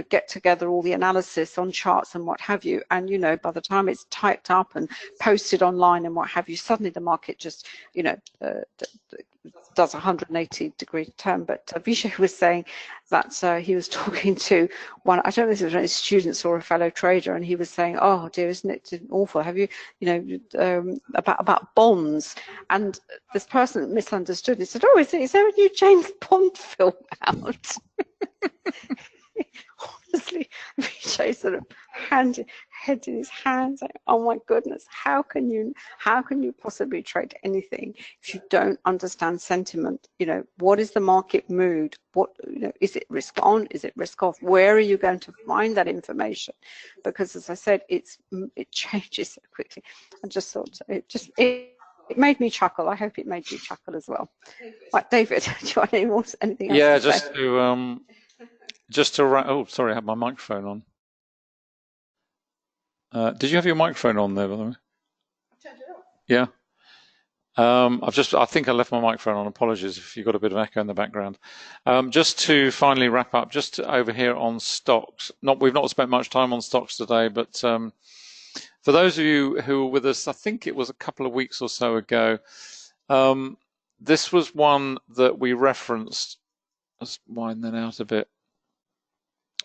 get together all the analysis on charts and what have you. And, by the time it's typed up and posted online and what have you, suddenly the market just, does a 180-degree turn. But Vijay was saying that he was talking to one, I don't know if it was one of his students or a fellow trader, and he was saying, oh dear, isn't it awful? Have you, about bonds? And this person misunderstood. He said, oh, is there a new James Bond film out? Honestly, Vijay sort of head in his hands, like, oh my goodness, how can you possibly trade anything if you don't understand sentiment? What is the market mood? What, is it risk on? Is it risk off? Where are you going to find that information? Because as I said, it changes so quickly. I just thought it made me chuckle. I hope it made you chuckle as well. Right, David, do you want anything else? Yeah, just to oh, sorry, I had my microphone on. Did you have your microphone on there, by the way? I've turned it off. Yeah. I think I left my microphone on. Apologies if you got a bit of echo in the background. Just to finally wrap up, just over here on stocks. We've not spent much time on stocks today, but for those of you who were with us, I think it was a couple of weeks or so ago, this was one that we referenced. Let's wind that out a bit.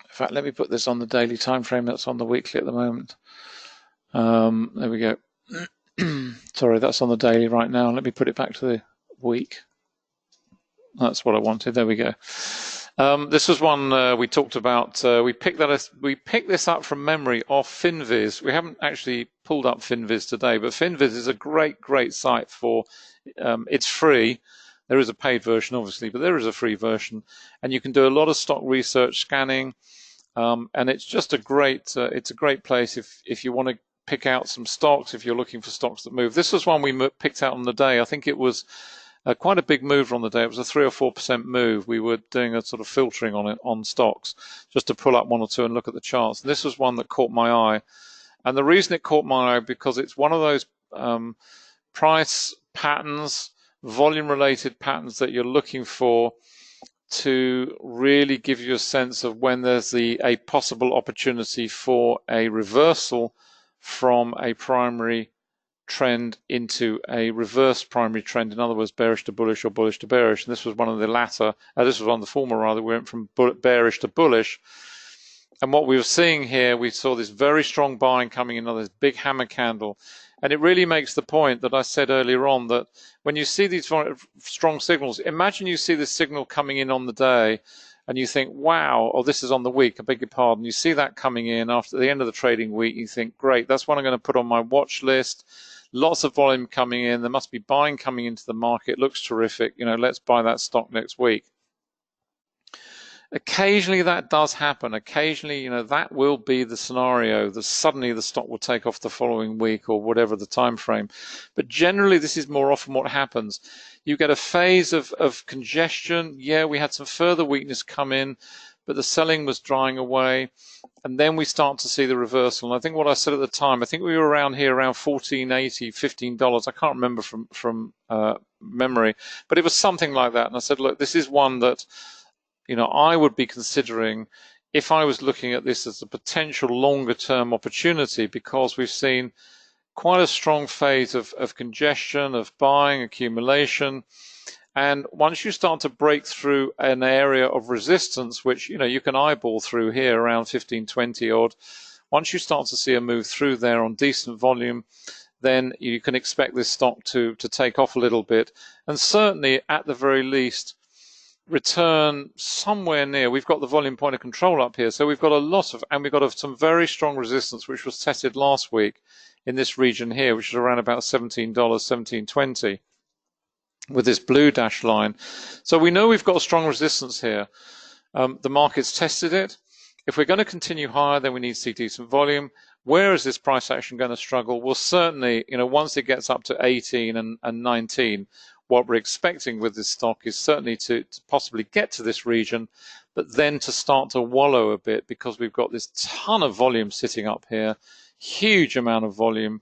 In fact, let me put this on the daily time frame. That's on the weekly at the moment. There we go. Sorry, that's on the daily right now. Let me put it back to the week. That's what I wanted. There we go. This was one we talked about. We picked this up from memory off Finviz. We haven't actually pulled up Finviz today, but Finviz is a great site for. It's free. There is a paid version, obviously, but there is a free version, and you can do a lot of stock research scanning. And it's just a great place if you want to pick out some stocks if you're looking for stocks that move. This was one we picked out on the day. I think it was quite a big move on the day. It was a 3 or 4% move. We were doing a sort of filtering on it on stocks just to pull up one or two and look at the charts. And this was one that caught my eye. And the reason it caught my eye because it's one of those price patterns, volume-related patterns that you're looking for to really give you a sense of when there's a possible opportunity for a reversal from a primary trend into a reverse primary trend. In other words, bearish to bullish or bullish to bearish. And this was one of the latter. This was one of the former, rather. We went from bearish to bullish. And what we were seeing here, we saw this very strong buying coming in, this big hammer candle. And it really makes the point that I said earlier on that when you see these strong signals, imagine you see this signal coming in on the day and you think, wow, or this is on the week, I beg your pardon. You see that coming in after the end of the trading week. You think, great, that's what I'm going to put on my watch list. Lots of volume coming in. There must be buying coming into the market. Looks terrific. Let's buy that stock next week. Occasionally that does happen. Occasionally, that will be the scenario that suddenly the stock will take off the following week or whatever the time frame. But generally, this is more often what happens. You get a phase of congestion. Yeah, we had some further weakness come in, but the selling was drying away. And then we start to see the reversal. And I think what I said at the time, I think we were around here around $14.80, $15. I can't remember from memory, but it was something like that. And I said, look, this is one that I would be considering if I was looking at this as a potential longer term opportunity, because we've seen quite a strong phase of congestion, of buying, accumulation. And once you start to break through an area of resistance, which you can eyeball through here around 1520 odd, once you start to see a move through there on decent volume, then you can expect this stock to take off a little bit, and certainly at the very least return somewhere near. We've got the volume point of control up here, so we've got we've got some very strong resistance which was tested last week in this region here, which is around about $17, $17.20 with this blue dash line. So we know we've got a strong resistance here. The market's tested it. If we're going to continue higher, then we need to see decent volume. Where is this price action going to struggle? Well, certainly, once it gets up to 18 and 19, what we're expecting with this stock is certainly to possibly get to this region, but then to start to wallow a bit, because we've got this ton of volume sitting up here, huge amount of volume.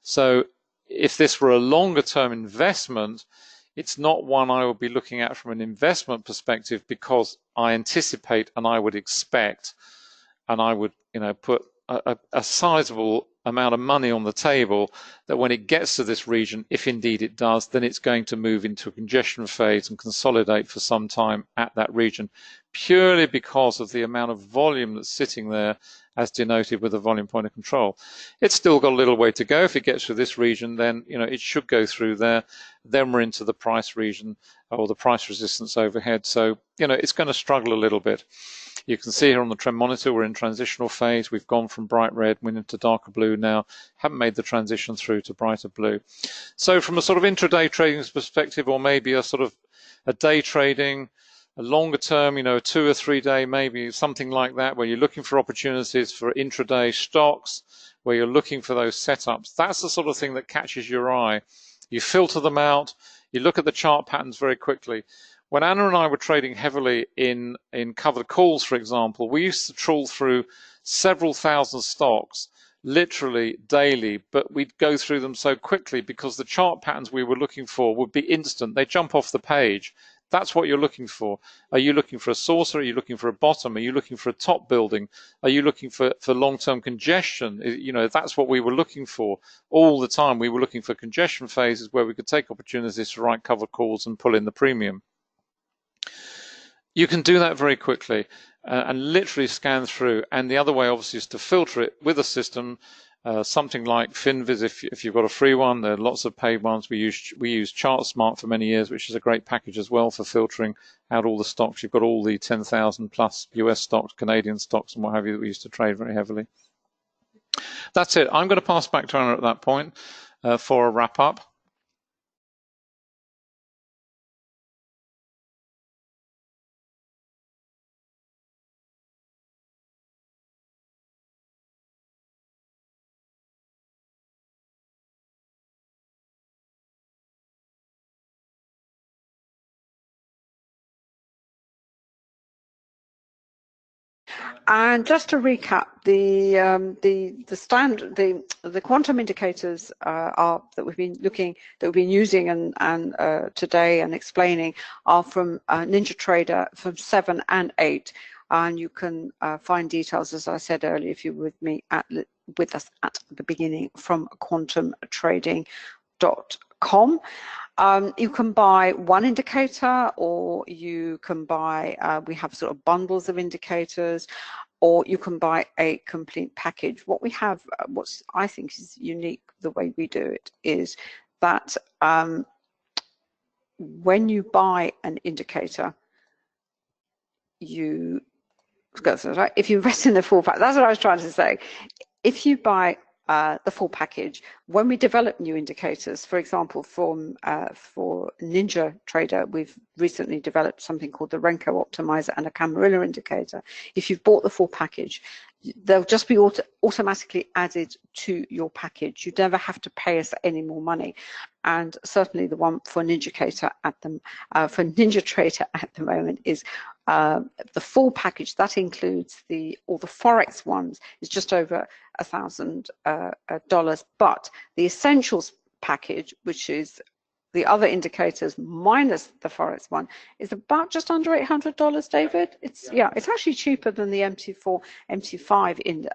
So if this were a longer term investment, it's not one I would be looking at from an investment perspective, because I anticipate and I would expect and I would put a sizable amount of money on the table that when it gets to this region, if indeed it does, then it's going to move into a congestion phase and consolidate for some time at that region, purely because of the amount of volume that's sitting there as denoted with the volume point of control. It's still got a little way to go. If it gets to this region, then it should go through there. Then we're into the price region or the price resistance overhead. So it's going to struggle a little bit. You can see here on the trend monitor, we're in transitional phase. We've gone from bright red, went into darker blue now, haven't made the transition through to brighter blue. So from a sort of intraday trading perspective, or maybe a sort of a day trading, a longer term, a 2 or 3 day, maybe something like that, where you're looking for opportunities for intraday stocks, where you're looking for those setups, that's the sort of thing that catches your eye. You filter them out, you look at the chart patterns very quickly. When Anna and I were trading heavily in covered calls, for example, we used to trawl through several thousand stocks literally daily, but we'd go through them so quickly because the chart patterns we were looking for would be instant. They jump off the page. That's what you're looking for. Are you looking for a saucer? Are you looking for a bottom? Are you looking for a top building? Are you looking for long-term congestion? That's what we were looking for all the time. We were looking for congestion phases where we could take opportunities to write covered calls and pull in the premium. You can do that very quickly and literally scan through. And the other way, obviously, is to filter it with a system, something like Finviz. If you've got a free one, there are lots of paid ones. We use ChartSmart for many years, which is a great package as well for filtering out all the stocks. You've got all the 10,000 plus US stocks, Canadian stocks, and what have you that we used to trade very heavily. That's it. I'm going to pass back to Anna at that point for a wrap up. And just to recap, the quantum indicators that we've been using and today and explaining are from NinjaTrader from 7 and 8, and you can find details, as I said earlier, if you were with us at the beginning, from quantumtrading.com. You can buy one indicator, or you can buy, we have sort of bundles of indicators, or you can buy a complete package. What we have, what I think is unique the way we do it, is that when you buy an indicator, if you invest in the full pack, that's what I was trying to say. If you buy the full package, when we develop new indicators, for example, for NinjaTrader, we've recently developed something called the Renko Optimizer and a Camarilla indicator. If you've bought the full package, they'll just be automatically added to your package. You never have to pay us any more money. And certainly the one for NinjaTrader at the moment is the full package. That includes all the Forex ones is just over $1,000, but the Essentials package, which is the other indicators minus the Forex one, is about just under $800, David. It's actually cheaper than the MT4, MT5 in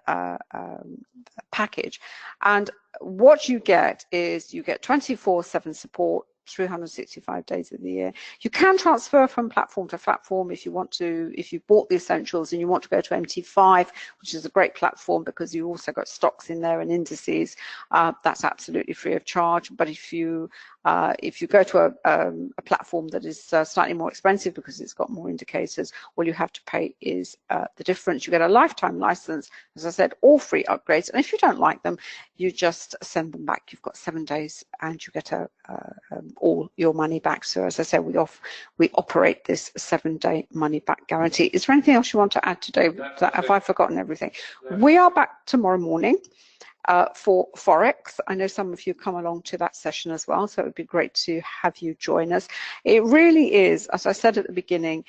package. And what you get is you get 24/7 support, 365 days of the year. You can transfer from platform to platform if you want to. If you bought the Essentials and you want to go to MT5, which is a great platform because you also got stocks in there and indices, that's absolutely free of charge. But if you go to a platform that is slightly more expensive because it's got more indicators, all you have to pay is the difference. You get a lifetime license, as I said, all free upgrades. And if you don't like them, you just send them back. You've got 7 days and you get all your money back. So as I said, we operate this 7-day money back guarantee. Is there anything else you want to add today? Have I forgotten everything? We are back tomorrow morning for Forex. I know some of you come along to that session as well, so it would be great to have you join us. It really is, as I said at the beginning,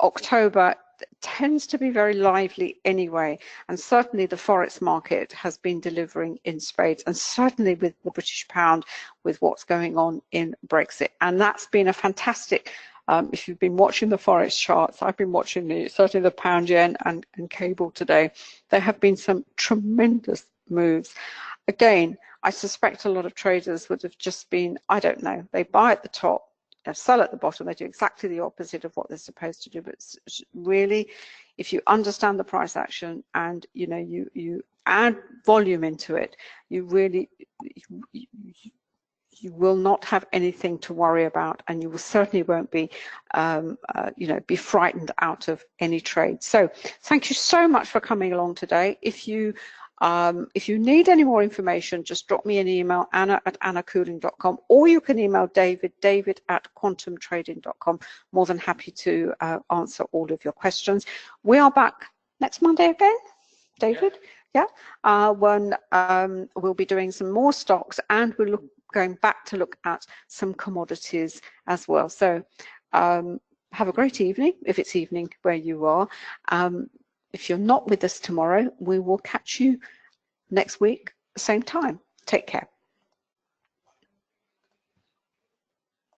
October tends to be very lively anyway, and certainly the Forex market has been delivering in spades, and certainly with the British pound, with what's going on in Brexit. And that's been a fantastic, if you've been watching the Forex charts, I've been watching certainly the pound yen and cable today, there have been some tremendous moves. Again, I suspect a lot of traders would have just been, I don't know, they buy at the top, sell at the bottom. They do exactly the opposite of what they're supposed to do. But really, if you understand the price action and you add volume into it, you will not have anything to worry about, and you will certainly won't be be frightened out of any trade. So thank you so much for coming along today. If you need any more information, just drop me an email, anna@annacooling.com, or you can email david@quantumtrading.com. More than happy to answer all of your questions. We are back next Monday again, David. Yeah, when we'll be doing some more stocks, and we're going back to look at some commodities as well. So have a great evening, if it's evening where you are. If you're not with us tomorrow, we will catch you next week, same time. Take care.